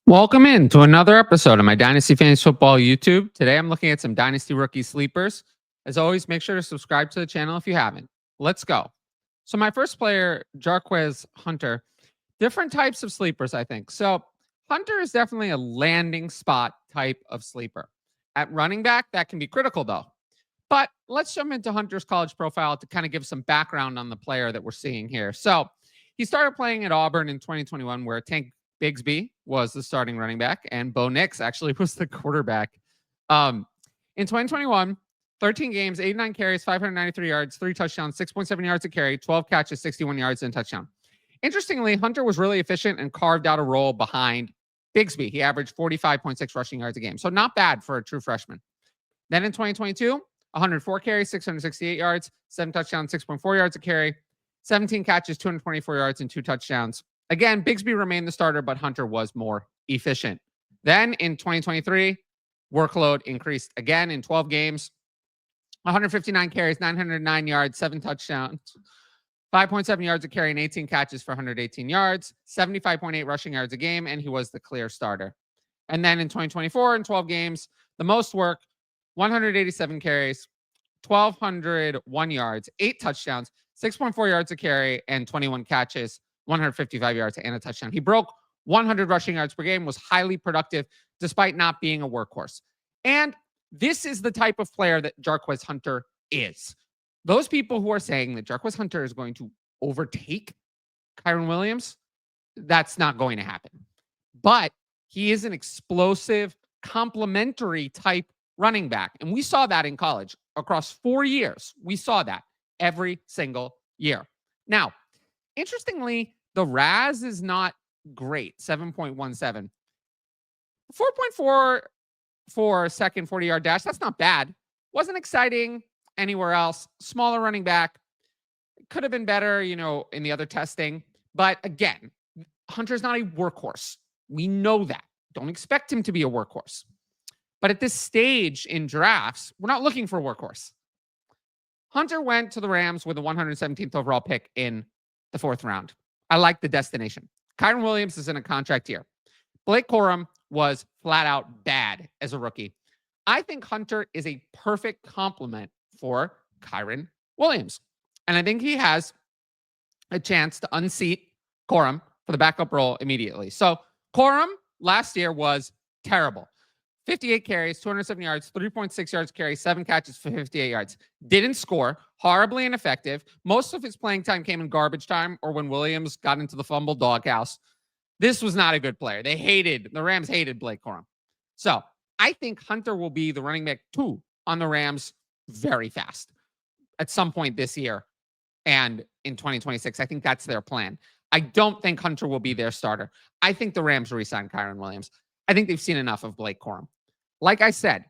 Welcome in to another episode of my Dynasty Fantasy Football YouTube. Today I'm looking at some Dynasty rookie sleepers. As always, make sure to subscribe to the channel if you haven't. Let's go. So my first player, Jarquez Hunter, different types of sleepers, I think. So Hunter is definitely a landing spot type of sleeper. At running back, that can be critical though. But let's jump into Hunter's college profile to kind of give some background on the player that we're seeing here. So he started playing at Auburn in 2021, where Tank Bigsby was the starting running back, and Bo Nix actually was the quarterback. In 2021, 13 games, 89 carries, 593 yards, 3 touchdowns, 6.7 yards a carry, 12 catches, 61 yards, and a touchdown. Interestingly, Hunter was really efficient and carved out a role behind Bigsby. He averaged 45.6 rushing yards a game, so not bad for a true freshman. Then in 2022, 104 carries, 668 yards, 7 touchdowns, 6.4 yards a carry, 17 catches, 224 yards, and 2 touchdowns. Again, Bigsby remained the starter, but Hunter was more efficient. Then in 2023, workload increased again in 12 games, 159 carries, 909 yards, 7 touchdowns, 5.7 yards a carry, and 18 catches for 118 yards, 75.8 rushing yards a game, and he was the clear starter. And then in 2024, in 12 games, the most work, 187 carries, 1,201 yards, 8 touchdowns, 6.4 yards a carry, and 21 catches, 155 yards, and a touchdown. He broke 100 rushing yards per game, was highly productive despite not being a workhorse. And this is the type of player that Jarquez Hunter is. Those people who are saying that Jarquez Hunter is going to overtake Kyren Williams, that's not going to happen. But he is an explosive, complementary type running back. And we saw that in college across 4 years. We saw that every single year. Now, interestingly, the RAS is not great, 7.17. 4.4 for second 40-yard dash, that's not bad. Wasn't exciting anywhere else. Smaller running back. Could have been better, in the other testing. But again, Hunter's not a workhorse. We know that. Don't expect him to be a workhorse. But at this stage in drafts, we're not looking for a workhorse. Hunter went to the Rams with the 117th overall pick in the 4th round. I like the destination. Kyren Williams is in a contract year. Blake Corum was flat out bad as a rookie. I think Hunter is a perfect complement for Kyren Williams. And I think he has a chance to unseat Corum for the backup role immediately. So Corum last year was terrible. 58 carries, 207 yards, 3.6 yards carry, 7 catches for 58 yards. Didn't score, horribly ineffective. Most of his playing time came in garbage time or when Williams got into the fumble doghouse. This was not a good player. The Rams hated Blake Corum. So I think Hunter will be the running back 2 on the Rams very fast at some point this year and in 2026. I think that's their plan. I don't think Hunter will be their starter. I think the Rams re-sign Kyren Williams. I think they've seen enough of Blake Corum. Like I said,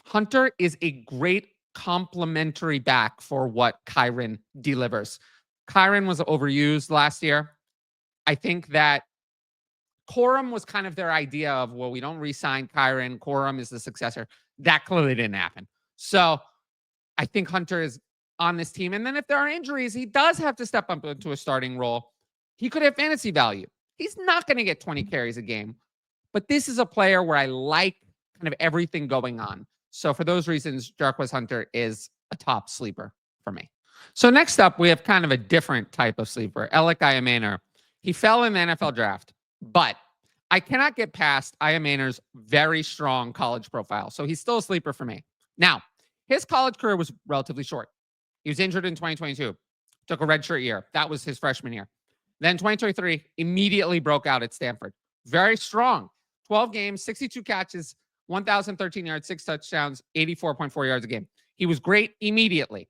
Hunter is a great complementary back for what Kyren delivers. Kyren was overused last year. I think that Corum was kind of their idea of, well, we don't re-sign Kyren. Corum is the successor. That clearly didn't happen. So I think Hunter is on this team. And then if there are injuries, he does have to step up into a starting role. He could have fantasy value. He's not going to get 20 carries a game. But this is a player where I like kind of everything going on. So for those reasons, Jarquez Hunter is a top sleeper for me. So next up, we have kind of a different type of sleeper, Elic Ayomanor. He fell in the NFL draft, but I cannot get past Ayomanor's very strong college profile. So he's still a sleeper for me. Now, his college career was relatively short. He was injured in 2022, took a redshirt year. That was his freshman year. Then 2023, immediately broke out at Stanford. Very strong. 12 games, 62 catches, 1,013 yards, 6 touchdowns, 84.4 yards a game. He was great immediately.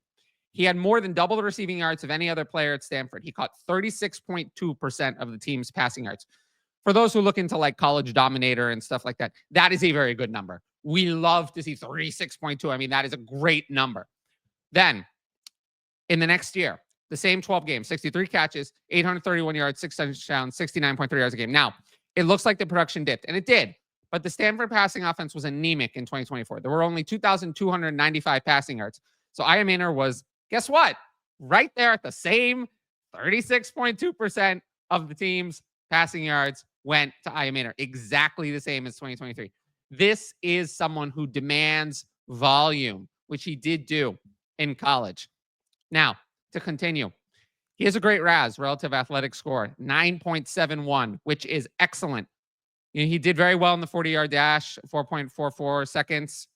He had more than double the receiving yards of any other player at Stanford. He caught 36.2% of the team's passing yards. For those who look into like College Dominator and stuff like that, that is a very good number. We love to see 36.2. I mean, that is a great number. Then, in the next year, the same 12 games, 63 catches, 831 yards, 6 touchdowns, 69.3 yards a game. Now, it looks like the production dipped, and it did. But the Stanford passing offense was anemic in 2024. There were only 2,295 passing yards. So Ayomanor was, guess what? Right there at the same 36.2% of the team's passing yards went to Ayomanor. Exactly the same as 2023. This is someone who demands volume, which he did do in college. Now, to continue, he has a great RAS, relative athletic score, 9.71, which is excellent. He did very well in the 40-yard dash, 4.44 seconds.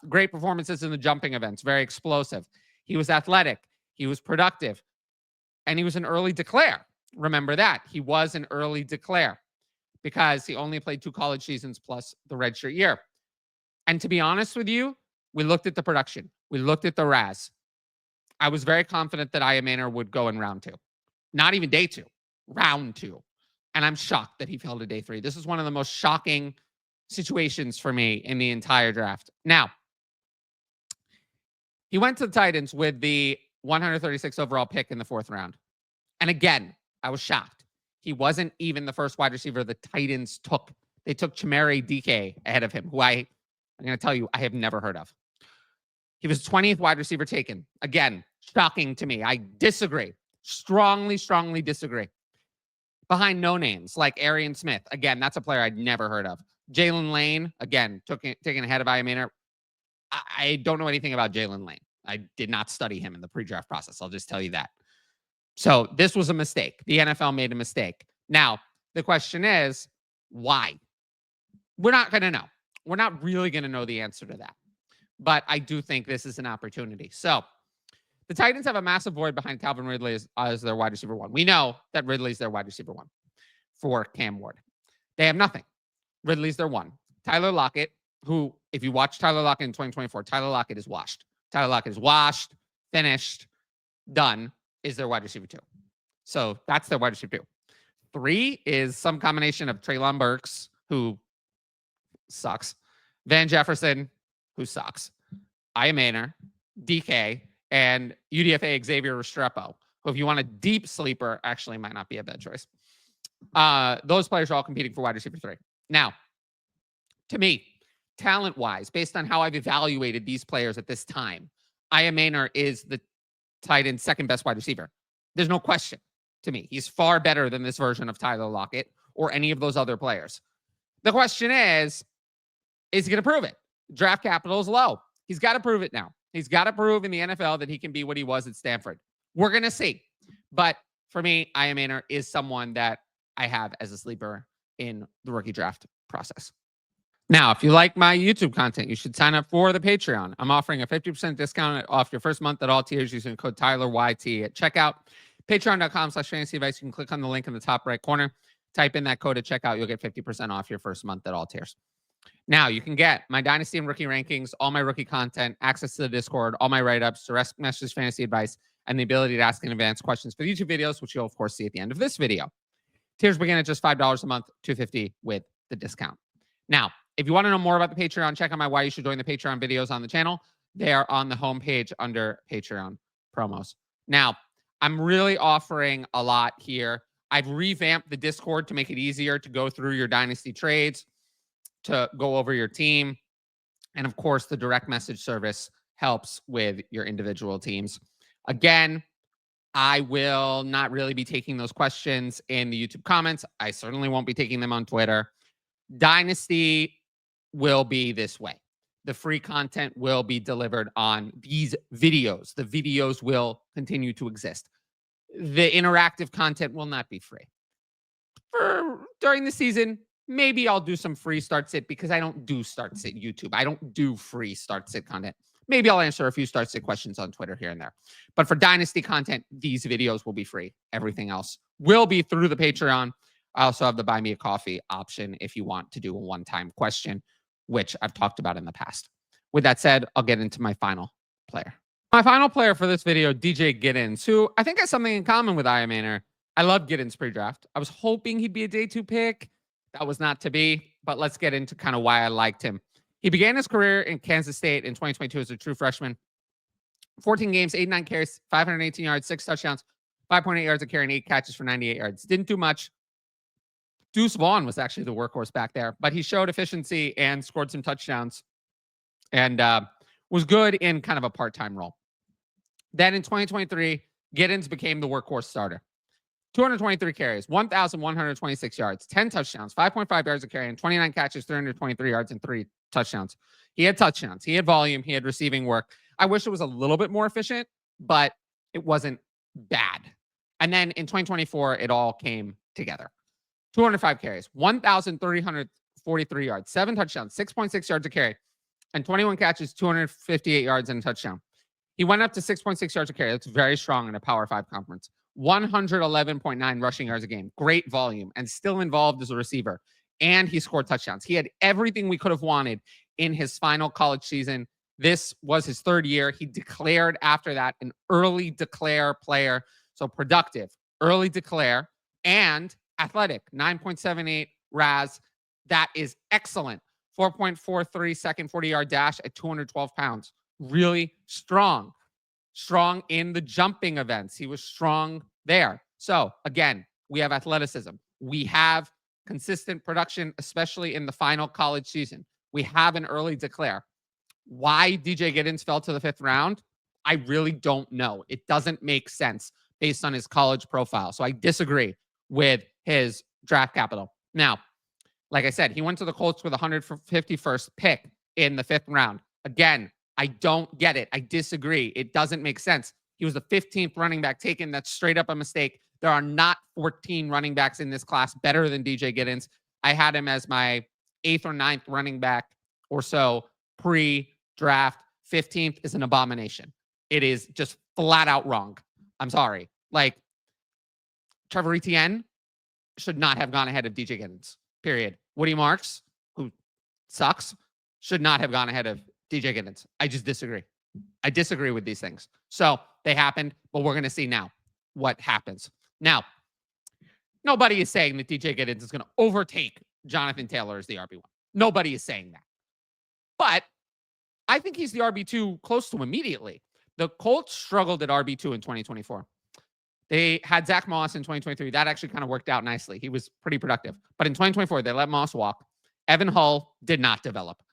Great performances in the jumping events, very explosive. He was athletic. He was productive. And he was an early declare. Remember that. He was an early declare because he only played 2 college seasons plus the redshirt year. And to be honest with you, we looked at the production. We looked at the RAS. I was very confident that Ayomanor would go in round 2. Not even day 2, round 2. And I'm shocked that he fell to day 3. This is one of the most shocking situations for me in the entire draft. Now, he went to the Titans with the 136 overall pick in the 4th round. And again, I was shocked. He wasn't even the first wide receiver the Titans took. They took Chimere Dike ahead of him, who I'm going to tell you, I have never heard of. He was 20th wide receiver taken. Again, shocking to me. I disagree. Strongly disagree. Behind no names like Arian Smith. Again, that's a player I'd never heard of. Jalen Lane, again, taken ahead of Ayomanor. I don't know anything about Jalen Lane. I did not study him in the pre-draft process. I'll just tell you that. So this was a mistake. The NFL made a mistake. Now, the question is, why? We're not going to know. We're not really going to know the answer to that. But I do think this is an opportunity. So the Titans have a massive void behind Calvin Ridley as their wide receiver 1. We know that Ridley's their wide receiver 1 for Cam Ward. They have nothing. Ridley's their 1. Tyler Lockett, who, if you watch Tyler Lockett in 2024, Tyler Lockett is washed. Tyler Lockett is washed, finished, done, is their wide receiver 2. So that's their wide receiver 2. 3 is some combination of Treylon Burks, who sucks, Van Jefferson, who sucks, Ayomanor, DK, and UDFA Xavier Restrepo, who, if you want a deep sleeper, actually might not be a bad choice. Those players are all competing for wide receiver 3. Now, to me, talent-wise, based on how I've evaluated these players at this time, Ayomanor is the Titans' second best wide receiver. There's no question to me. He's far better than this version of Tyler Lockett or any of those other players. The question is he going to prove it? Draft capital is low. He's got to prove it now. He's got to prove in the NFL that he can be what he was at Stanford. We're going to see. But for me, Ayomanor is someone that I have as a sleeper in the rookie draft process. Now, if you like my YouTube content, you should sign up for the Patreon. I'm offering a 50% discount off your first month at all tiers using code TylerYT at checkout. Patreon.com/fantasy advice. You can click on the link in the top right corner. Type in that code at checkout. You'll get 50% off your first month at all tiers. Now, you can get my Dynasty and rookie rankings, all my rookie content, access to the Discord, all my write-ups, direct message fantasy advice, and the ability to ask in advance questions for the YouTube videos, which you'll, of course, see at the end of this video. Tiers begin at just $5 a month, $250 with the discount. Now, if you want to know more about the Patreon, check out my Why You Should Join the Patreon videos on the channel. They are on the homepage under Patreon promos. Now, I'm really offering a lot here. I've revamped the Discord to make it easier to go through your Dynasty trades, to go over your team. And of course, the direct message service helps with your individual teams. Again, I will not really be taking those questions in the YouTube comments. I certainly won't be taking them on Twitter. Dynasty will be this way. The free content will be delivered on these videos. The videos will continue to exist. The interactive content will not be free. During the season, maybe I'll do some free start sit because I don't do start sit YouTube. I don't do free start sit content. Maybe I'll answer a few start sit questions on Twitter here and there. But for Dynasty content, these videos will be free. Everything else will be through the Patreon. I also have the buy me a coffee option if you want to do a one-time question, which I've talked about in the past. With that said, I'll get into my final player. My final player for this video, DJ Giddens, who I think has something in common with Ayomanor. I love Giddens pre-draft. I was hoping he'd be a day 2 pick. That was not to be, but let's get into kind of why I liked him. He began his career in Kansas State in 2022 as a true freshman. 14 games, 89 carries, 518 yards, 6 touchdowns, 5.8 yards a carry, and 8 catches for 98 yards. Didn't do much. Deuce Vaughn was actually the workhorse back there, but he showed efficiency and scored some touchdowns and was good in kind of a part-time role. Then in 2023, Giddens became the workhorse starter. 223 carries, 1,126 yards, 10 touchdowns, 5.5 yards a carry, and 29 catches, 323 yards, and 3 touchdowns. He had touchdowns. He had volume. He had receiving work. I wish it was a little bit more efficient, but it wasn't bad. And then in 2024, it all came together. 205 carries, 1,343 yards, 7 touchdowns, 6.6 yards a carry, and 21 catches, 258 yards, and a touchdown. He went up to 6.6 yards a carry. That's very strong in a Power 5 conference. 111.9 rushing yards a game. Great volume and still involved as a receiver. And he scored touchdowns. He had everything we could have wanted in his final college season. This was his 3rd year. He declared after that an early declare player. So productive, early declare, and athletic. 9.78 RAS. That is excellent. 4.43 second 40-yard dash at 212 pounds. Really strong. Strong in the jumping events. He was strong there. So again, we have athleticism. We have consistent production, especially in the final college season. We have an early declare. Why DJ Giddens fell to the 5th round, I really don't know. It doesn't make sense based on his college profile. So I disagree with his draft capital. Now, like I said, he went to the Colts with 151st pick in the 5th round. Again, I don't get it. I disagree. It doesn't make sense. He was the 15th running back taken. That's straight up a mistake. There are not 14 running backs in this class better than DJ Giddens. I had him as my 8th or 9th running back or so pre-draft. 15th is an abomination. It is just flat out wrong. I'm sorry. Like, Trevor Etienne should not have gone ahead of DJ Giddens, period. Woody Marks, who sucks, should not have gone ahead of DJ Giddens. I just disagree. I disagree with these things. So they happened, but we're going to see now what happens. Now, nobody is saying that DJ Giddens is going to overtake Jonathan Taylor as the RB1. Nobody is saying that. But I think he's the RB2 close to immediately. The Colts struggled at RB2 in 2024. They had Zach Moss in 2023. That actually kind of worked out nicely. He was pretty productive. But in 2024, they let Moss walk. Evan Hull did not develop.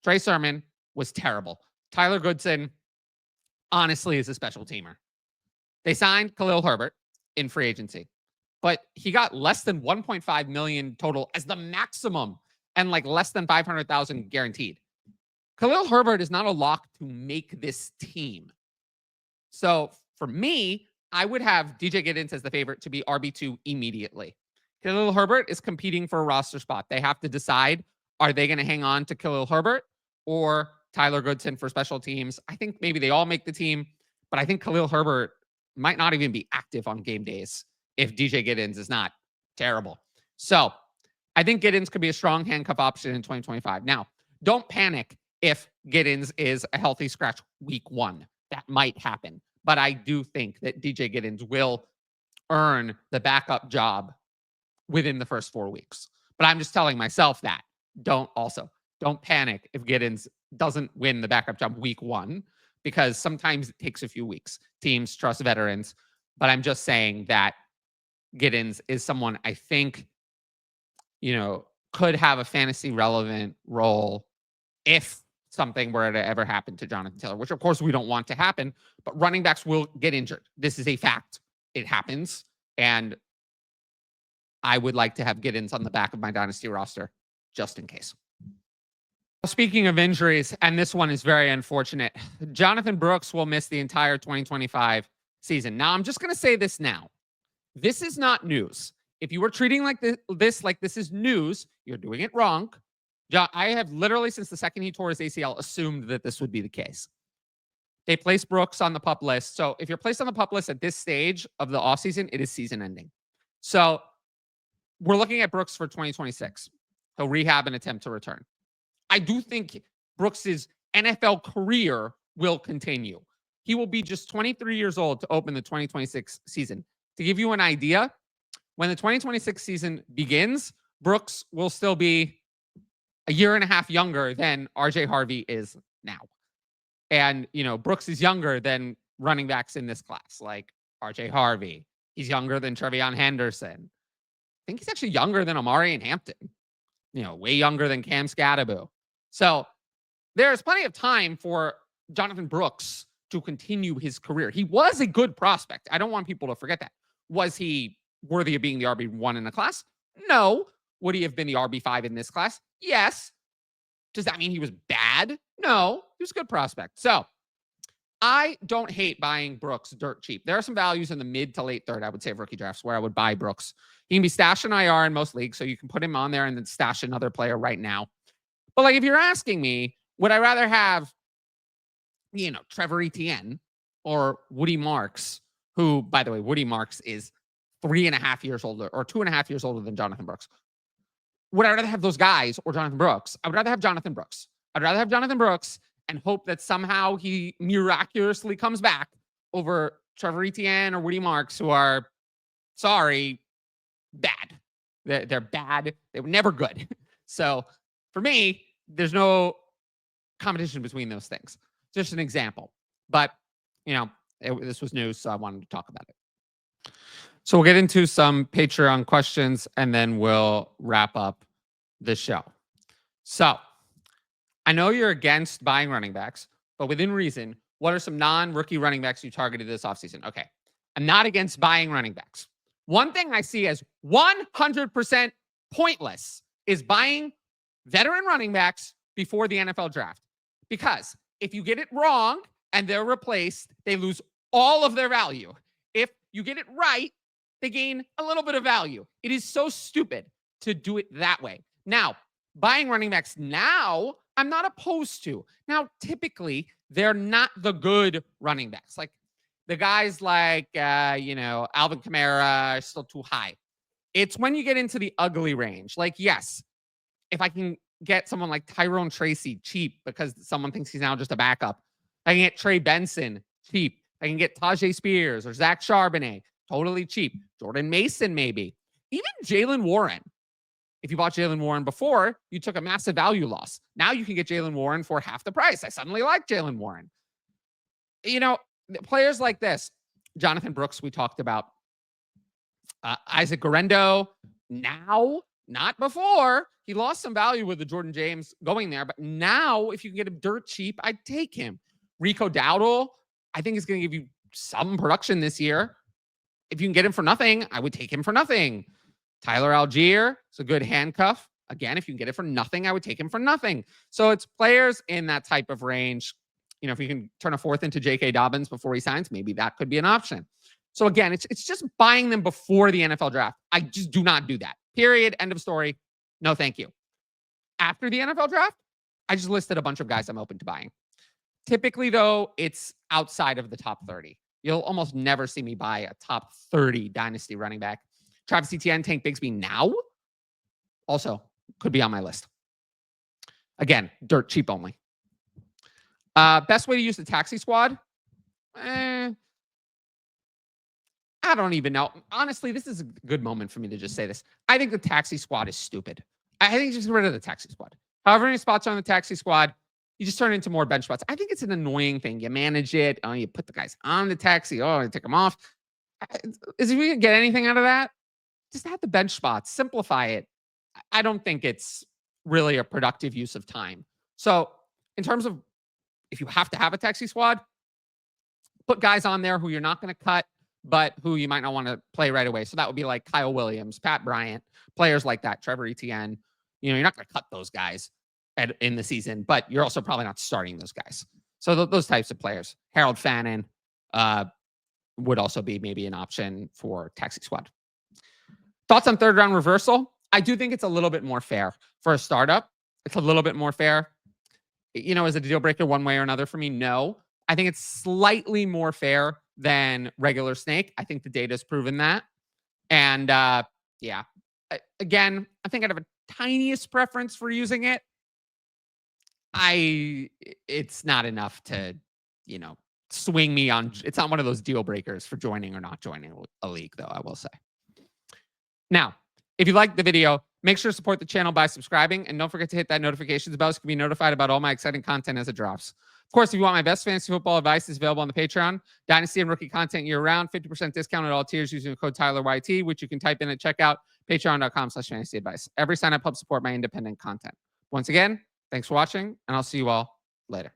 Trey Sermon was terrible. Tyler Goodson, honestly, is a special teamer. They signed Khalil Herbert in free agency, but he got less than 1.5 million total as the maximum and like less than 500,000 guaranteed. Khalil Herbert is not a lock to make this team. So for me, I would have DJ Giddens as the favorite to be RB2 immediately. Khalil Herbert is competing for a roster spot. They have to decide, are they going to hang on to Khalil Herbert or Tyler Goodson for special teams? I think maybe they all make the team, but I think Khalil Herbert might not even be active on game days if DJ Giddens is not terrible. So I think Giddens could be a strong handcuff option in 2025. Now, don't panic if Giddens is a healthy scratch week 1. That might happen. But I do think that DJ Giddens will earn the backup job within the first 4 weeks. But I'm just telling myself that. Don't panic if Giddens doesn't win the backup job week 1, because sometimes it takes a few weeks. Teams trust veterans. But I'm just saying that Giddens is someone I think, could have a fantasy relevant role if something were to ever happen to Jonathan Taylor, which of course we don't want to happen, but running backs will get injured. This is a fact. It happens. And I would like to have Giddens on the back of my Dynasty roster just in case. Speaking of injuries, and this one is very unfortunate, Jonathan Brooks will miss the entire 2025 season. Now, I'm just going to say this now. This is not news. If you were treating like this is news, you're doing it wrong. I have literally, since the second he tore his ACL, assumed that this would be the case. They placed Brooks on the PUP list. So if you're placed on the PUP list at this stage of the offseason, it is season ending. So we're looking at Brooks for 2026. He'll rehab and attempt to return. I do think Brooks's NFL career will continue. He will be just 23 years old to open the 2026 season. To give you an idea, when the 2026 season begins, Brooks will still be a year and a half younger than RJ Harvey is now. And, Brooks is younger than running backs in this class, like RJ Harvey. He's younger than Trevion Henderson. I think he's actually younger than Amari and Hampton, way younger than Cam Scadaboo. So there's plenty of time for Jonathan Brooks to continue his career. He was a good prospect. I don't want people to forget that. Was he worthy of being the RB1 in a class? No. Would he have been the RB5 in this class? Yes. Does that mean he was bad? No. He was a good prospect. So I don't hate buying Brooks dirt cheap. There are some values in the mid to late third, I would say, of rookie drafts where I would buy Brooks. He can be stashed in IR in most leagues, so you can put him on there and then stash another player right now. But like, if you're asking me, would I rather have, Trevor Etienne or Woody Marks, who, by the way, Woody Marks is 3.5 years older or 2.5 years older than Jonathan Brooks. Would I rather have those guys or Jonathan Brooks? I would rather have Jonathan Brooks. I'd rather have Jonathan Brooks and hope that somehow he miraculously comes back over Trevor Etienne or Woody Marks, who are, sorry, bad. They're bad. They were never good. So for me, there's no competition between those things. Just an example. But, this was news, so I wanted to talk about it. So we'll get into some Patreon questions, and then we'll wrap up the show. So I know you're against buying running backs, but within reason, what are some non-rookie running backs you targeted this offseason? Okay. I'm not against buying running backs. One thing I see as 100% pointless is buying veteran running backs before the NFL draft. Because if you get it wrong and they're replaced, they lose all of their value. If you get it right, they gain a little bit of value. It is so stupid to do it that way. Now, buying running backs now, I'm not opposed to. Now, typically, they're not the good running backs. Like the guys like, Alvin Kamara are still too high. It's when you get into the ugly range. Like, yes, if I can get someone like Tyrone Tracy cheap because someone thinks he's now just a backup. I can get Trey Benson cheap. I can get Tajay Spears or Zach Charbonnet totally cheap. Jordan Mason, maybe. Even Jaylen Warren. If you bought Jaylen Warren before, you took a massive value loss. Now you can get Jaylen Warren for half the price. I suddenly like Jaylen Warren. Players like this, Jonathan Brooks, we talked about. Isaac Guerendo, now, not before. He lost some value with the Jordan James going there, but now if you can get him dirt cheap, I'd take him. Rico Dowdle, I think is going to give you some production this year. If you can get him for nothing, I would take him for nothing. Tyler Algier is a good handcuff. Again, if you can get it for nothing, I would take him for nothing. So it's players in that type of range. If you can turn a fourth into J.K. Dobbins before he signs, maybe that could be an option. So again, it's just buying them before the NFL draft. I just do not do that. Period. End of story. No, thank you. After the NFL draft, I just listed a bunch of guys I'm open to buying. Typically, though, it's outside of the top 30. You'll almost never see me buy a top 30 dynasty running back. Travis Etienne, Tank Bigsby now also could be on my list. Again, dirt cheap only. Best way to use the taxi squad? I don't even know. Honestly, this is a good moment for me to just say this. I think the taxi squad is stupid. I think just get rid of the taxi squad. However many spots are on the taxi squad, you just turn it into more bench spots. I think it's an annoying thing. You manage it. Oh, you put the guys on the taxi. Oh, you take them off. Is we gonna get anything out of that? Just have the bench spots. Simplify it. I don't think it's really a productive use of time. So in terms of if you have to have a taxi squad, put guys on there who you're not going to cut, but who you might not want to play right away. So that would be like Kyle Williams, Pat Bryant, players like that, Trevor Etienne. You're not going to cut those guys in the season, but you're also probably not starting those guys. So those types of players. Harold Fannin would also be maybe an option for taxi squad. Thoughts on third round reversal? I do think it's a little bit more fair for a startup. It's a little bit more fair. Is it a deal breaker one way or another for me? No. I think it's slightly more fair than regular snake. I think the data has proven that. And again, I think I'd have a tiniest preference for using it. It's not enough to, swing me on. It's not one of those deal breakers for joining or not joining a league, though, I will say. Now, if you liked the video, make sure to support the channel by subscribing, and don't forget to hit that notifications bell so you can be notified about all my exciting content as it drops. Of course, if you want my best fantasy football advice, it's available on the Patreon. Dynasty and rookie content year-round, 50% discount at all tiers using the code TylerYT, which you can type in at checkout, patreon.com/fantasy advice. Every sign-up helps support my independent content. Once again, thanks for watching, and I'll see you all later.